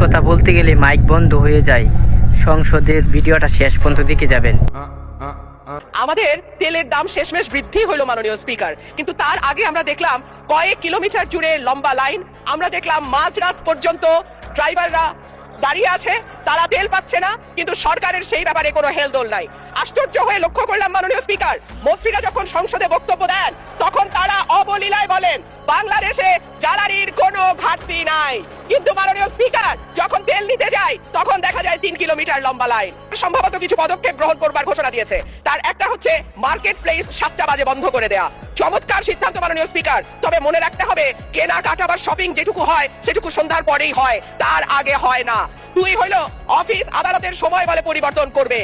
কথা বলতে গেলে মাইক বন্ধ হয়ে যায়। সংসদের ভিডিওটা শেষ পর্যন্ত দেখে যাবেন। আমাদের তেলের দাম শেষমেশ বৃদ্ধি হলো মাননীয় স্পিকার, কিন্তু তার আগে আমরা দেখলাম কয়েক কিলোমিটার জুড়ে লম্বা লাইন। আমরা দেখলাম মাঝরাত পর্যন্ত ড্রাইভাররা দাঁড়িয়ে আছে, তারা তেল পাচ্ছে না, কিন্তু সরকারের সেই ব্যাপারে কোনো হেলদোল নাই। আশ্চর্য হয়ে লক্ষ্য করলাম মাননীয় স্পিকার, মন্ত্রীরা যখন সংসদে বক্তব্য দেন তখন তারা অবলীলায় বলেন বাংলাদেশে জ্বালানির কোনো ঘাটতি নাই, কিন্তু মাননীয় স্পিকার যখন তেল নিতে যায় তখন দেখা যায় 3 কিলোমিটার লম্বা লাইন। সম্ভবত কিছু পদক্ষেপ গ্রহণ করবার ঘোষণা দিয়েছে। তার একটা হচ্ছে মার্কেট প্লেস 7টা বাজে বন্ধ করে দেয়া। চমৎকার সিদ্ধান্ত মাননীয় স্পিকার, তবে মনে রাখতে হবে কেনাকাটা বা শপিং যেটুকু হয় সেটুকু সন্ধ্যার পরেই হয়, তার আগে হয় না। 2 হলো অফিস আদালতের সময় বলে পরিবর্তন করবে।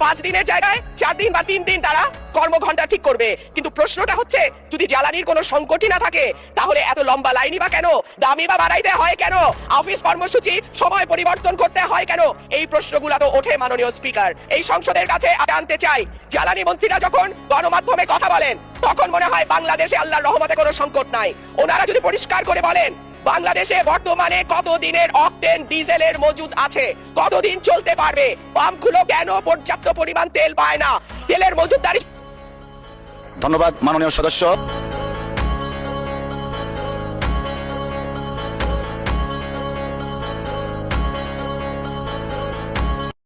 5 দিনের জায়গায় 4 দিন বা 3 দিন তারা কর্মঘণ্টা ঠিক করবে। কিন্তু প্রশ্নটা হচ্ছে যদি জ্বালানির কোনো সংকটই না থাকে তাহলে এত লম্বা লাইনই বা কেন, দামি বা বাড়াইতে হয় কেন, অফিস কর্মসূচি সময় পরিবর্তন করতে হয় কেন? এই প্রশ্নগুলো তো ওঠে মাননীয় স্পিকার। এই সংসদের কাছে জানতে চাই, জ্বালানি মন্ত্রীরা যখন গণমাধ্যমে কথা বলেন তখন মনে হয় বাংলাদেশে আল্লাহর রহমতে কোনো সংকট নাই। ওনারা যদি পরিষ্কার করে বলেন বাংলাদেশে বর্তমানে কত দিনের অকটেন ডিজেলের মজুদ আছে, কতদিন চলতে পারবে, পাম্পগুলো কেন পর্যাপ্ত পরিমাণ তেল পায় না, তেলের মজুদদারি। ধন্যবাদ মাননীয় সদস্য।